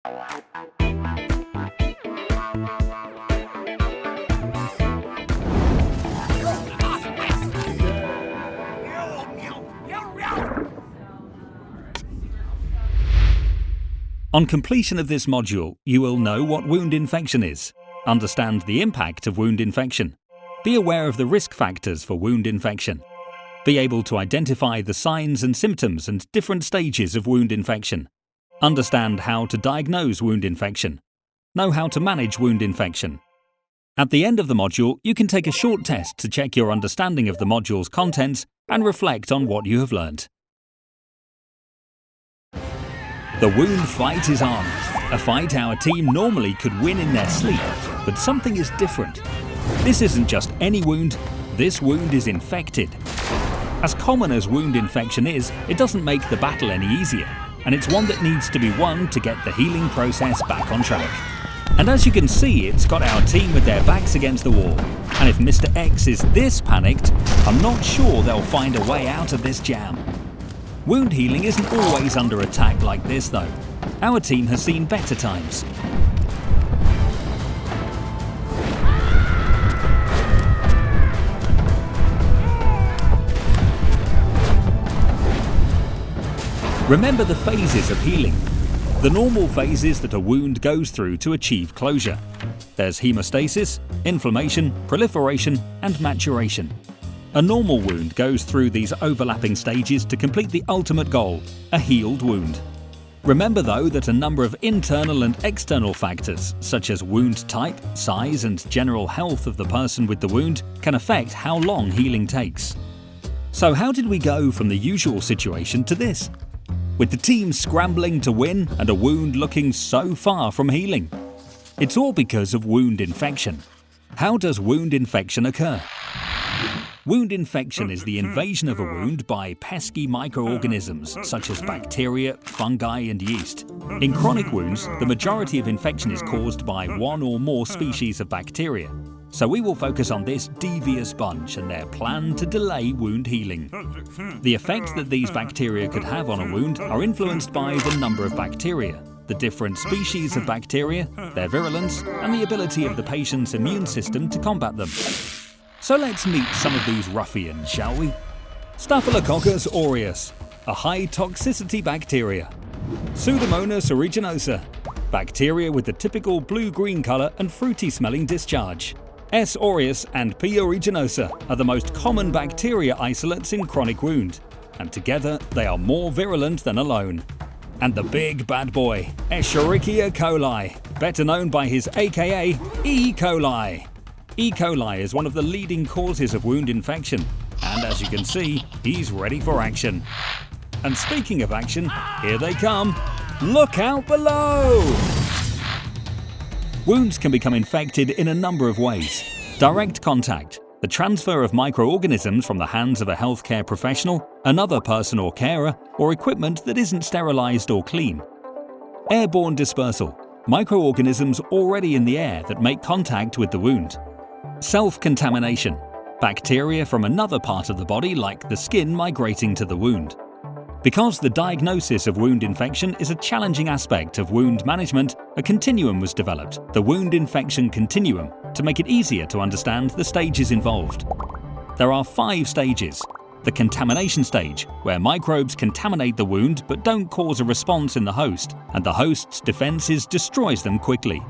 On completion of this module, you will know what wound infection is, understand the impact of wound infection, be aware of the risk factors for wound infection, be able to identify the signs and symptoms and different stages of wound infection, understand how to diagnose wound infection, know how to manage wound infection. At the end of the module, you can take a short test to check your understanding of the module's contents and reflect on what you have learned. The wound fight is on. A fight our team normally could win in their sleep, but something is different. This isn't just any wound, this wound is infected. As common as wound infection is, it doesn't make the battle any easier, and it's one that needs to be won to get the healing process back on track. And as you can see, it's got our team with their backs against the wall. And if Mr. X is this panicked, I'm not sure they'll find a way out of this jam. Wound healing isn't always under attack like this though. Our team has seen better times. Remember the phases of healing. The normal phases that a wound goes through to achieve closure. There's hemostasis, inflammation, proliferation, and maturation. A normal wound goes through these overlapping stages to complete the ultimate goal, a healed wound. Remember though that a number of internal and external factors, such as wound type, size, and general health of the person with the wound, can affect how long healing takes. So how did we go from the usual situation to this? With the team scrambling to win and a wound looking so far from healing? It's all because of wound infection. How does wound infection occur? Wound infection is the invasion of a wound by pesky microorganisms such as bacteria, fungi, and yeast. In chronic wounds, the majority of infection is caused by one or more species of bacteria. So we will focus on this devious bunch and their plan to delay wound healing. The effect that these bacteria could have on a wound are influenced by the number of bacteria, the different species of bacteria, their virulence, and the ability of the patient's immune system to combat them. So let's meet some of these ruffians, shall we? Staphylococcus aureus, a high-toxicity bacteria. Pseudomonas aeruginosa, bacteria with the typical blue-green colour and fruity-smelling discharge. S. aureus and P. aeruginosa are the most common bacteria isolates in chronic wound, and together they are more virulent than alone. And the big bad boy, Escherichia coli, better known by his aka E. coli. E. coli is one of the leading causes of wound infection, and as you can see, he's ready for action. And speaking of action, here they come. Look out below! Wounds can become infected in a number of ways. Direct contact, the transfer of microorganisms from the hands of a healthcare professional, another person or carer, or equipment that isn't sterilized or clean. Airborne dispersal, microorganisms already in the air that make contact with the wound. Self-contamination, bacteria from another part of the body like the skin migrating to the wound. Because the diagnosis of wound infection is a challenging aspect of wound management, a continuum was developed, the wound infection continuum, to make it easier to understand the stages involved. There are 5 stages. The contamination stage, where microbes contaminate the wound but don't cause a response in the host, and the host's defenses destroys them quickly.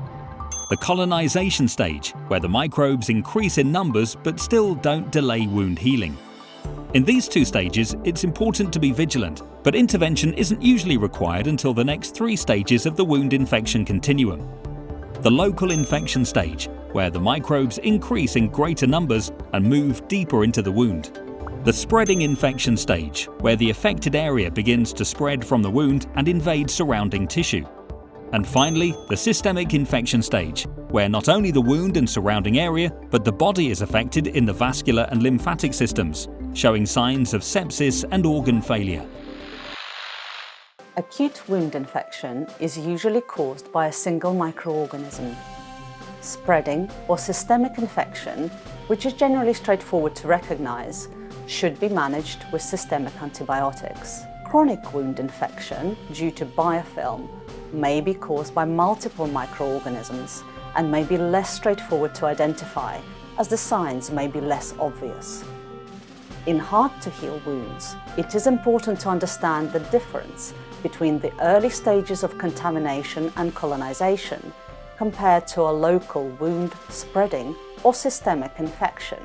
The colonization stage, where the microbes increase in numbers but still don't delay wound healing. In these 2 stages, it's important to be vigilant, but intervention isn't usually required until the next 3 stages of the wound infection continuum. The local infection stage, where the microbes increase in greater numbers and move deeper into the wound. The spreading infection stage, where the affected area begins to spread from the wound and invade surrounding tissue. And finally, the systemic infection stage, where not only the wound and surrounding area, but the body is affected in the vascular and lymphatic systems, showing signs of sepsis and organ failure. Acute wound infection is usually caused by a single microorganism. Spreading or systemic infection, which is generally straightforward to recognize, should be managed with systemic antibiotics. Chronic wound infection, due to biofilm, may be caused by multiple microorganisms and may be less straightforward to identify, as the signs may be less obvious. In hard-to-heal wounds, it is important to understand the difference between the early stages of contamination and colonization compared to a local wound spreading or systemic infection.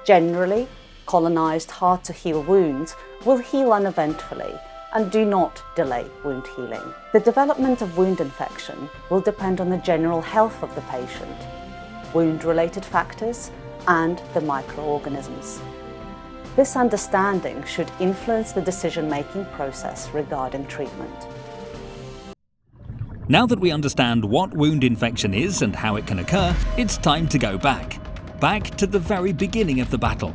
Generally, colonized hard-to-heal wounds will heal uneventfully and do not delay wound healing. The development of wound infection will depend on the general health of the patient, wound-related factors, and the microorganisms. This understanding should influence the decision-making process regarding treatment. Now that we understand what wound infection is and how it can occur, it's time to go back to the very beginning of the battle.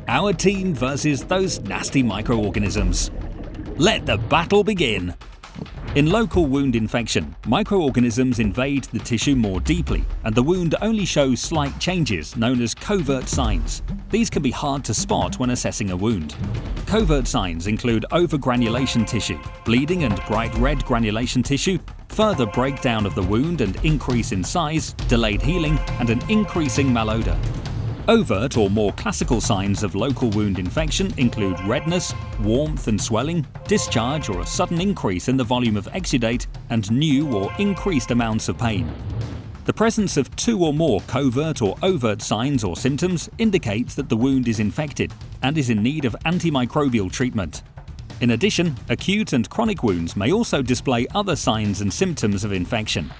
Our team versus those nasty microorganisms. Let the battle begin! In local wound infection, microorganisms invade the tissue more deeply, and the wound only shows slight changes known as covert signs. These can be hard to spot when assessing a wound. Covert signs include overgranulation tissue, bleeding and bright red granulation tissue, further breakdown of the wound and increase in size, delayed healing, and an increasing malodor. Overt or more classical signs of local wound infection include redness, warmth and swelling, discharge or a sudden increase in the volume of exudate, and new or increased amounts of pain. The presence of two or more covert or overt signs or symptoms indicates that the wound is infected and is in need of antimicrobial treatment. In addition, acute and chronic wounds may also display other signs and symptoms of infection.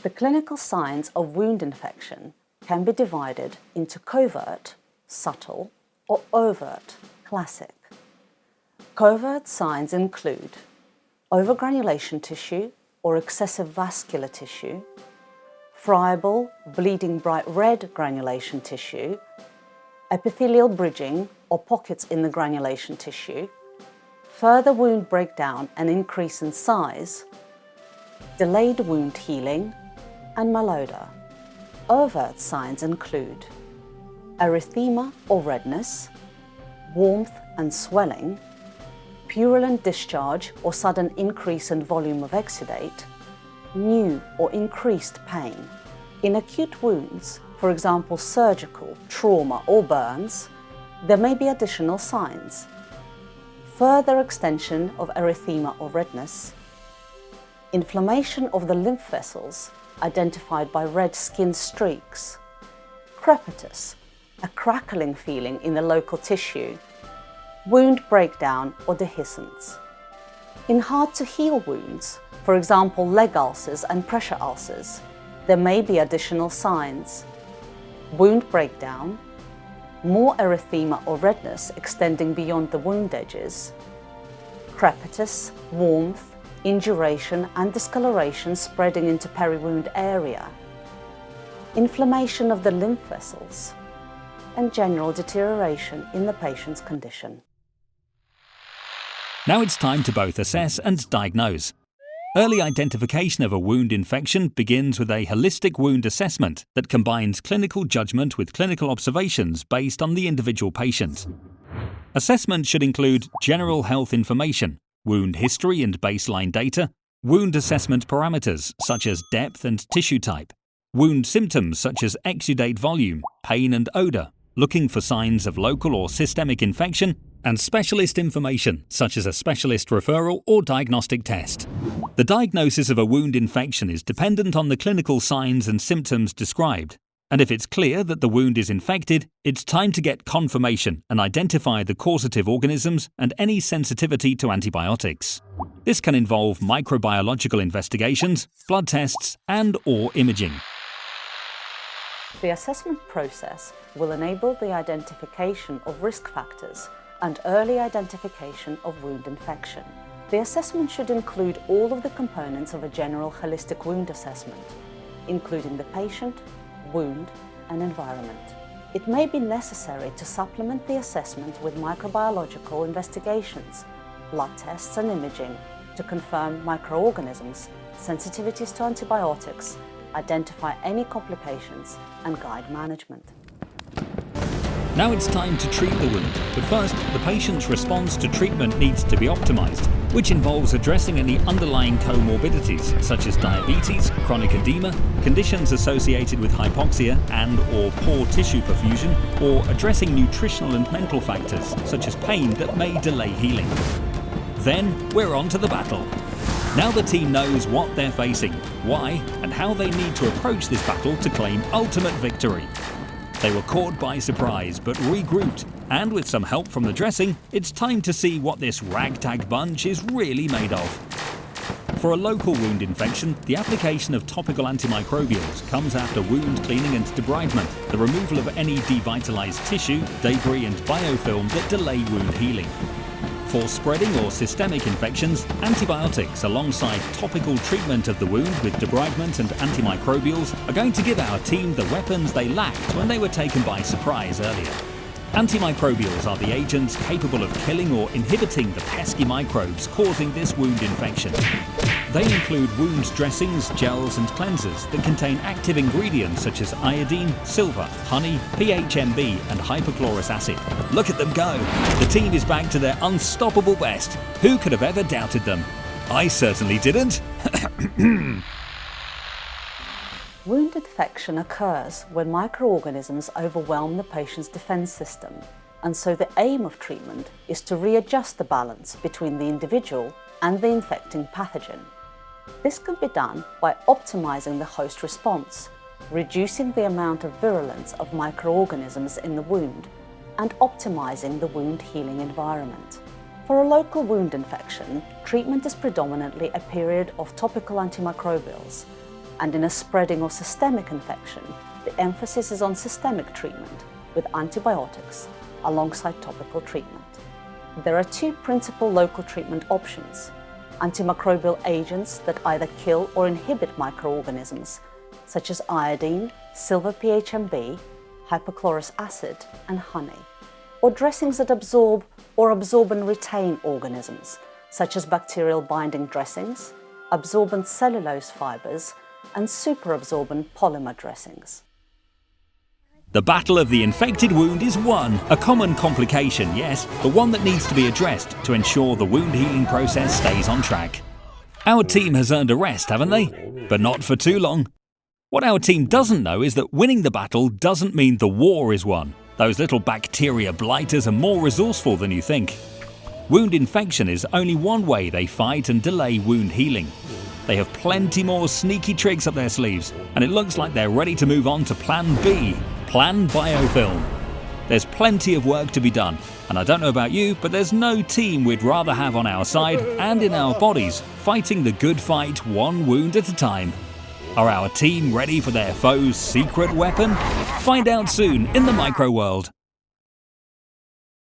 The clinical signs of wound infection can be divided into covert, subtle, or overt, classic. Covert signs include overgranulation tissue or excessive vascular tissue, friable, bleeding bright red granulation tissue, epithelial bridging or pockets in the granulation tissue, further wound breakdown and increase in size, delayed wound healing, and malodor. Overt signs include erythema or redness, warmth and swelling, purulent discharge or sudden increase in volume of exudate, new or increased pain. In acute wounds, for example surgical, trauma or burns, there may be additional signs. Further extension of erythema or redness, inflammation of the lymph vessels identified by red skin streaks, crepitus, a crackling feeling in the local tissue, wound breakdown or dehiscence. In hard-to-heal wounds, for example leg ulcers and pressure ulcers, there may be additional signs. Wound breakdown, more erythema or redness extending beyond the wound edges, crepitus, warmth, induration and discoloration spreading into peri-wound area, inflammation of the lymph vessels, and general deterioration in the patient's condition. Now it's time to both assess and diagnose. Early identification of a wound infection begins with a holistic wound assessment that combines clinical judgment with clinical observations based on the individual patient. Assessment should include general health information, wound history and baseline data, wound assessment parameters such as depth and tissue type, wound symptoms such as exudate volume, pain and odor, looking for signs of local or systemic infection, and specialist information such as a specialist referral or diagnostic test. The diagnosis of a wound infection is dependent on the clinical signs and symptoms described, and if it's clear that the wound is infected, it's time to get confirmation and identify the causative organisms and any sensitivity to antibiotics. This can involve microbiological investigations, blood tests, and/or imaging. The assessment process will enable the identification of risk factors and early identification of wound infection. The assessment should include all of the components of a general holistic wound assessment, including the patient, wound, and environment. It may be necessary to supplement the assessment with microbiological investigations, blood tests and imaging to confirm microorganisms, sensitivities to antibiotics, identify any complications, and guide management. Now it's time to treat the wound, but first, the patient's response to treatment needs to be optimized. which involves addressing any underlying comorbidities such as diabetes, chronic edema, conditions associated with hypoxia and/or poor tissue perfusion, or addressing nutritional and mental factors such as pain that may delay healing. Then we're on to the battle. Now the team knows what they're facing, why, and how they need to approach this battle to claim ultimate victory. They were caught by surprise but regrouped, and with some help from the dressing, it's time to see what this ragtag bunch is really made of. For a local wound infection, the application of topical antimicrobials comes after wound cleaning and debridement, the removal of any devitalized tissue, debris and biofilm that delay wound healing. For spreading or systemic infections, antibiotics alongside topical treatment of the wound with debridement and antimicrobials are going to give our team the weapons they lacked when they were taken by surprise earlier. Antimicrobials are the agents capable of killing or inhibiting the pesky microbes causing this wound infection. They include wound dressings, gels and cleansers that contain active ingredients such as iodine, silver, honey, PHMB and hypochlorous acid. Look at them go! The team is back to their unstoppable best. Who could have ever doubted them? I certainly didn't. Wound infection occurs when microorganisms overwhelm the patient's defense system, and so the aim of treatment is to readjust the balance between the individual and the infecting pathogen. This can be done by optimizing the host response, reducing the amount of virulence of microorganisms in the wound, and optimizing the wound healing environment. For a local wound infection, treatment is predominantly a period of topical antimicrobials, and in a spreading or systemic infection, the emphasis is on systemic treatment with antibiotics alongside topical treatment. There are two principal local treatment options: antimicrobial agents that either kill or inhibit microorganisms, such as iodine, silver PHMB, hypochlorous acid, and honey, or dressings that absorb and retain organisms, such as bacterial binding dressings, absorbent cellulose fibers, and superabsorbent polymer dressings. The battle of the infected wound is won. A common complication, yes, but one that needs to be addressed to ensure the wound healing process stays on track. Our team has earned a rest, haven't they? But not for too long. What our team doesn't know is that winning the battle doesn't mean the war is won. Those little bacteria blighters are more resourceful than you think. Wound infection is only one way they fight and delay wound healing. They have plenty more sneaky tricks up their sleeves, and it looks like they're ready to move on to Plan B, Plan Biofilm. There's plenty of work to be done, and I don't know about you, but there's no team we'd rather have on our side and in our bodies, fighting the good fight one wound at a time. Are our team ready for their foe's secret weapon? Find out soon in the Microworld.